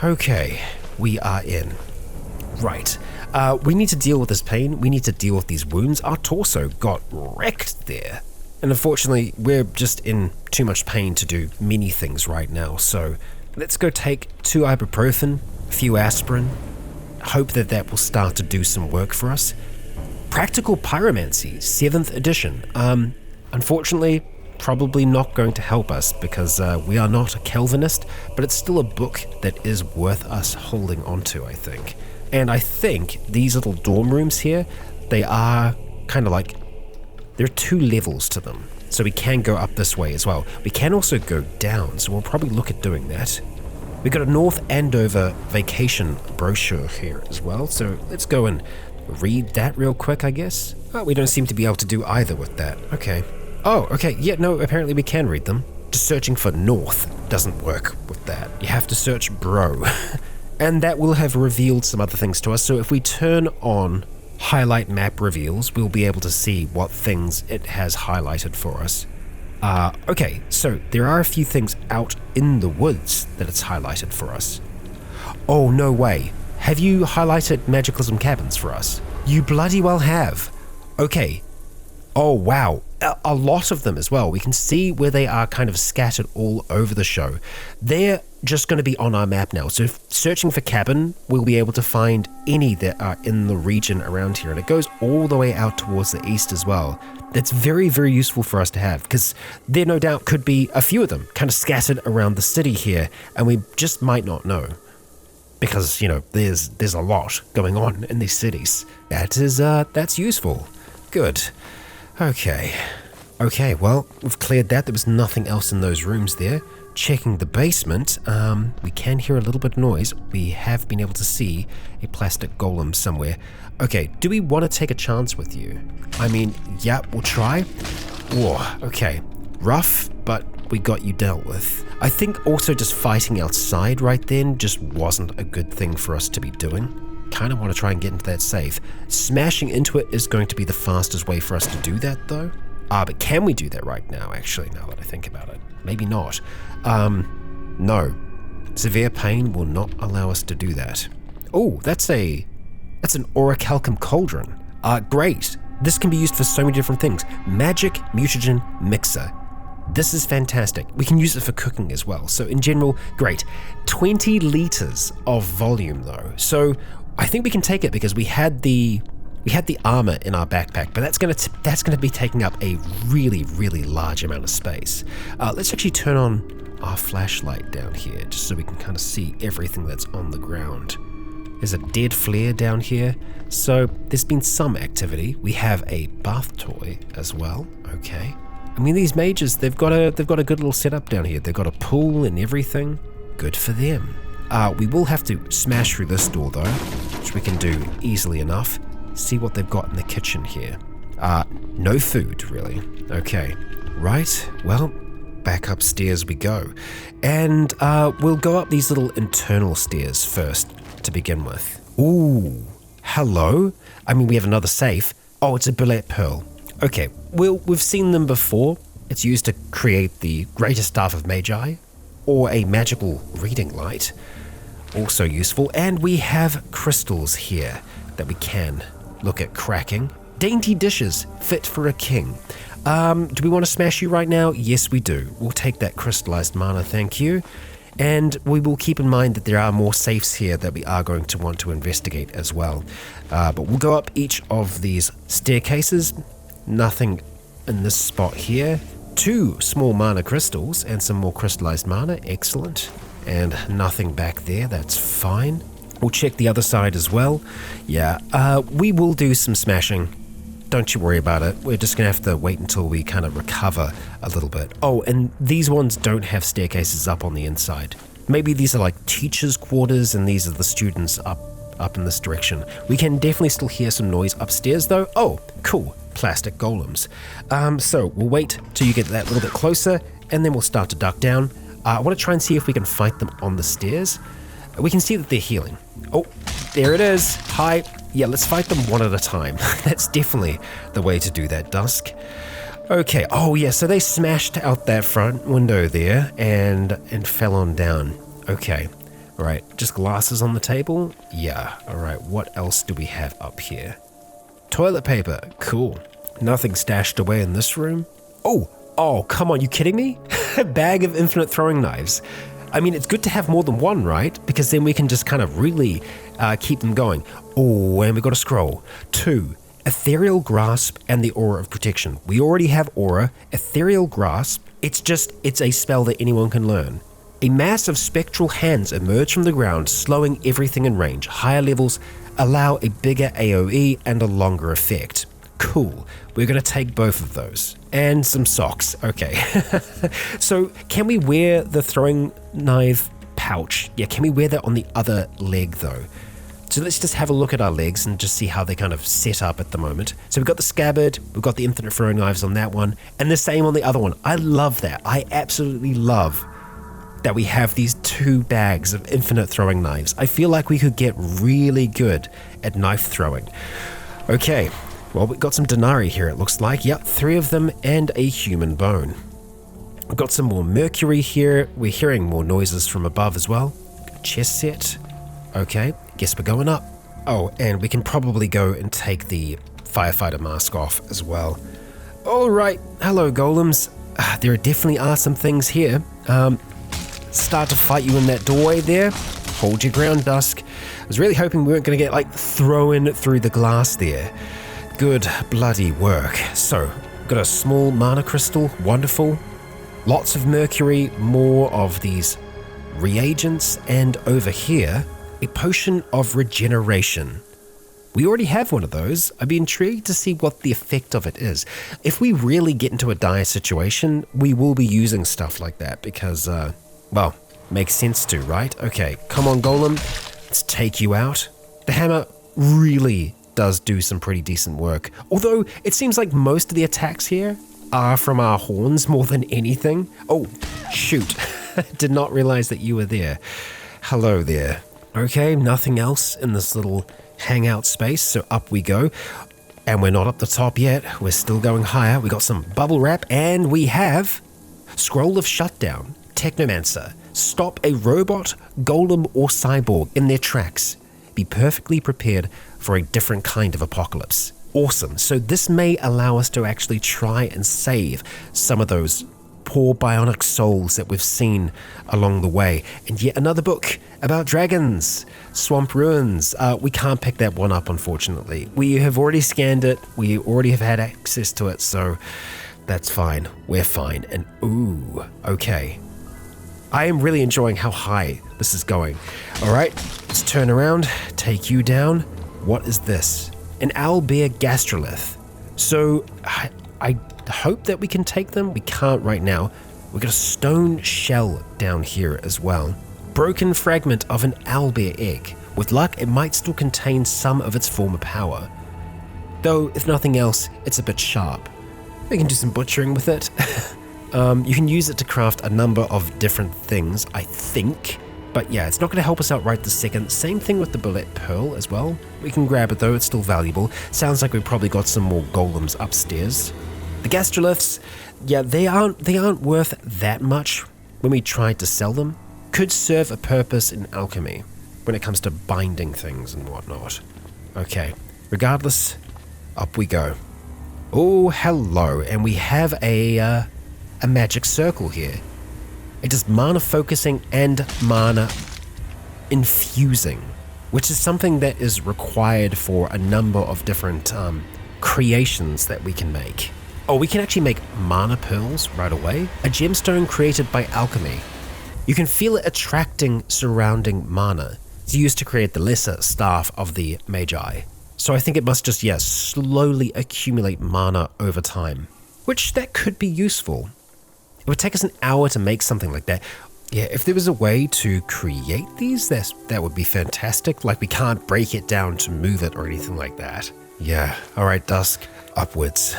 S1: Okay, we are in. Right. We need to deal with this pain. We need to deal with these wounds. Our torso got wrecked there. And unfortunately, we're just in too much pain to do many things right now. So let's go take 2 ibuprofen, a few aspirin, hope that that will start to do some work for us. Practical Pyromancy, 7th edition. Unfortunately, probably not going to help us because we are not a Calvinist, but it's still a book that is worth us holding onto, I think. And I think these little dorm rooms here, they are kind of like, there are 2 levels to them. So we can go up this way as well. We can also go down, so we'll probably look at doing that. We've got a North Andover vacation brochure here as well, so let's go and read that real quick, I guess. Oh, we don't seem to be able to do either with that. Okay. Oh, okay. Yeah, no, apparently we can read them. Just searching for North doesn't work with that. You have to search bro. And that will have revealed some other things to us, so if we turn on highlight map reveals, we'll be able to see what things it has highlighted for us. Okay, so there are a few things out in the woods that it's highlighted for us. Oh, no way. Have you highlighted Magicalism cabins for us? You bloody well have. Okay. Oh, wow. A lot of them as well. We can see where they are kind of scattered all over the show. They're just going to be on our map now. So searching for cabin, we'll be able to find any that are in the region around here. And it goes all the way out towards the east as well. That's very, very useful for us to have because there no doubt could be a few of them kind of scattered around the city here. And we just might not know. Because, you know, there's a lot going on in these cities. That's useful. Good. Okay, well, we've cleared that. There was nothing else in those rooms there. Checking the basement, we can hear a little bit of noise. We have been able to see a plastic golem somewhere. Okay, do we want to take a chance with you? I mean, yeah, we'll try. Whoa, okay. Rough, but we got you dealt with. I think also just fighting outside right then just wasn't a good thing for us to be doing. Kind of want to try and get into that safe. Smashing into it is going to be the fastest way for us to do that though. But can we do that right now, actually, now that I think about it? Maybe not. No. Severe pain will not allow us to do that. Oh, that's an orichalcum cauldron. Great. This can be used for so many different things. Magic mutagen mixer. This is fantastic. We can use it for cooking as well. So in general, great. 20 liters of volume though. So I think we can take it because we had the armor in our backpack, but that's gonna be taking up a really, really large amount of space. Let's actually turn on our flashlight down here just so we can kind of see everything that's on the ground. There's a dead flare down here, so there's been some activity. We have a bath toy as well. Okay. I mean, these mages, they've got a good little setup down here. They've got a pool and everything. Good for them. We will have to smash through this door though, which we can do easily enough. See what they've got in the kitchen here. No food, really. Okay, right, well, back upstairs we go. And we'll go up these little internal stairs first to begin with. Ooh, hello? I mean, we have another safe. Oh, it's a bullet pearl. Okay, we've seen them before. It's used to create the greatest staff of Magi, or a magical reading light. Also useful. And we have crystals here that we can look at cracking. Dainty dishes fit for a king. Do we want to smash you right now? Yes, we do. We'll take that crystallized mana, thank you. And we will keep in mind that there are more safes here that we are going to want to investigate as well. But we'll go up each of these staircases. Nothing in this spot here. 2 small mana crystals and some more crystallized mana. Excellent. And nothing back there. That's fine. We'll check the other side as well. Yeah, we will do some smashing. Don't you worry about it. We're just going to have to wait until we kind of recover a little bit. Oh, and these ones don't have staircases up on the inside. Maybe these are like teachers' quarters and these are the students up in this direction. We can definitely still hear some noise upstairs though. Oh, cool. Plastic golems. So we'll wait till you get that little bit closer and then we'll start to duck down. I want to try and see if we can fight them on the stairs. We can see that they're healing. Oh, there it is. Hi. Yeah, let's fight them one at a time. That's definitely the way to do that, Dusk. Okay. Oh, yeah, so they smashed out that front window there and fell on down. Okay. All right, just glasses on the table? Yeah. All right, what else do we have up here? Toilet paper. Cool. Nothing stashed away in this room? Oh, come on, you kidding me? A bag of infinite throwing knives. I mean, it's good to have more than one, right? Because then we can just kind of really keep them going. Oh, and we got a scroll. 2, Ethereal Grasp and the Aura of Protection. We already have Aura. Ethereal Grasp, it's a spell that anyone can learn. A mass of spectral hands emerge from the ground, slowing everything in range. Higher levels allow a bigger AoE and a longer effect. Cool. We're going to take both of those. And some socks. Okay. So can we wear the throwing knife pouch? Yeah, can we wear that on the other leg though? So let's just have a look at our legs and just see how they kind of set up at the moment. So we've got the scabbard, we've got the infinite throwing knives on that one, and the same on the other one. I love that. I absolutely love that we have these 2 bags of infinite throwing knives. I feel like we could get really good at knife throwing. Okay, well, we've got some denarii here, it looks like. Yep, 3 of them and a human bone. We've got some more mercury here. We're hearing more noises from above as well. Chest set. Okay, guess we're going up. Oh, and we can probably go and take the firefighter mask off as well. All right, hello golems. There definitely are some things here. Start to fight you in that doorway there. Hold your ground, Dusk. I was really hoping we weren't going to get thrown through the glass there. Good bloody work. So, got a small mana crystal, wonderful. Lots of mercury, more of these reagents, and over here, a potion of regeneration. We already have one of those. I'd be intrigued to see what the effect of it is. If we really get into a dire situation, we will be using stuff like that because, well, makes sense to, right? Okay, come on, Golem. Let's take you out. The hammer really does do some pretty decent work. Although, it seems like most of the attacks here are from our horns more than anything. Oh, shoot. Did not realize that you were there. Hello there. Okay, nothing else in this little hangout space, so up we go. And we're not up the top yet. We're still going higher. We got some bubble wrap, and we have Scroll of Shutdown. Technomancer. Stop a robot, golem, or cyborg in their tracks. Be perfectly prepared for a different kind of apocalypse. Awesome. So this may allow us to actually try and save some of those poor bionic souls that we've seen along the way. And yet another book about dragons. Swamp Ruins. We can't pick that one up, unfortunately. We have already scanned it. We already have had access to it, so that's fine. We're fine. And ooh, okay. I am really enjoying how high this is going. All right, let's turn around, take you down. What is this? An owlbear gastrolith. So I hope that we can take them. We can't right now. We've got a stone shell down here as well. Broken fragment of an owlbear egg. With luck, it might still contain some of its former power. Though, if nothing else, it's a bit sharp. We can do some butchering with it. You can use it to craft a number of different things, I think. But yeah, it's not going to help us out right this second. Same thing with the bullet pearl as well. We can grab it though, it's still valuable. Sounds like we've probably got some more golems upstairs. The gastroliths, yeah, they aren't worth that much when we tried to sell them. Could serve a purpose in alchemy when it comes to binding things and whatnot. Okay, regardless, up we go. Oh, hello, and we have a magic circle here. It does mana focusing and mana infusing, which is something that is required for a number of different creations that we can make. Oh, we can actually make mana pearls right away. A gemstone created by alchemy. You can feel it attracting surrounding mana. It's used to create the lesser staff of the Magi. So I think it must just, slowly accumulate mana over time, which that could be useful. It would take us an hour to make something like that. Yeah, if there was a way to create these, that would be fantastic. Like, we can't break it down to move it or anything like that. Yeah, all right, Dusk, upwards.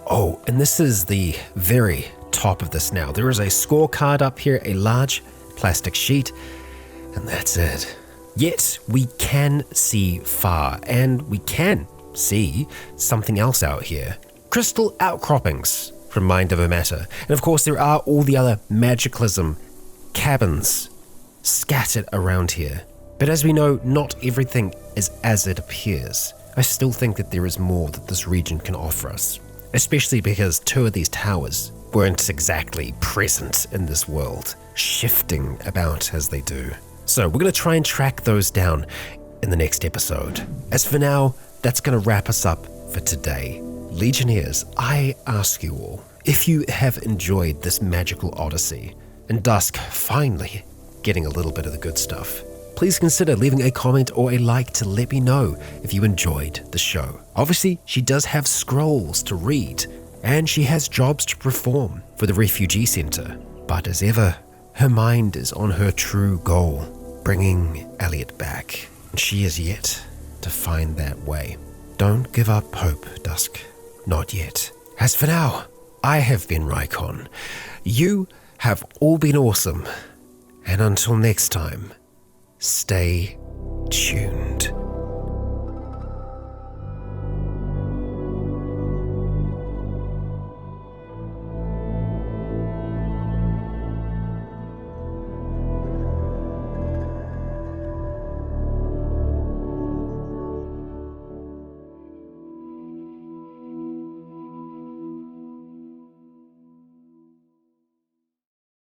S1: Oh, and this is the very top of this now. There is a scorecard up here, a large plastic sheet, and that's it. Yet, we can see far, and we can see something else out here. Crystal outcroppings from Mind Over Matter. And of course, there are all the other Magicalism cabins scattered around here. But as we know, not everything is as it appears. I still think that there is more that this region can offer us, especially because 2 of these towers weren't exactly present in this world, shifting about as they do. So we're going to try and track those down in the next episode. As for now, that's going to wrap us up for today. Legionnaires, I ask you all, if you have enjoyed this magical odyssey, and Dusk finally getting a little bit of the good stuff, please consider leaving a comment or a like to let me know if you enjoyed the show. Obviously, she does have scrolls to read, and she has jobs to perform for the refugee center. But as ever, her mind is on her true goal, bringing Elliot back. And she is yet to find that way. Don't give up hope, Dusk. Not yet. As for now, I have been Rycon. You have all been awesome. And until next time, stay tuned.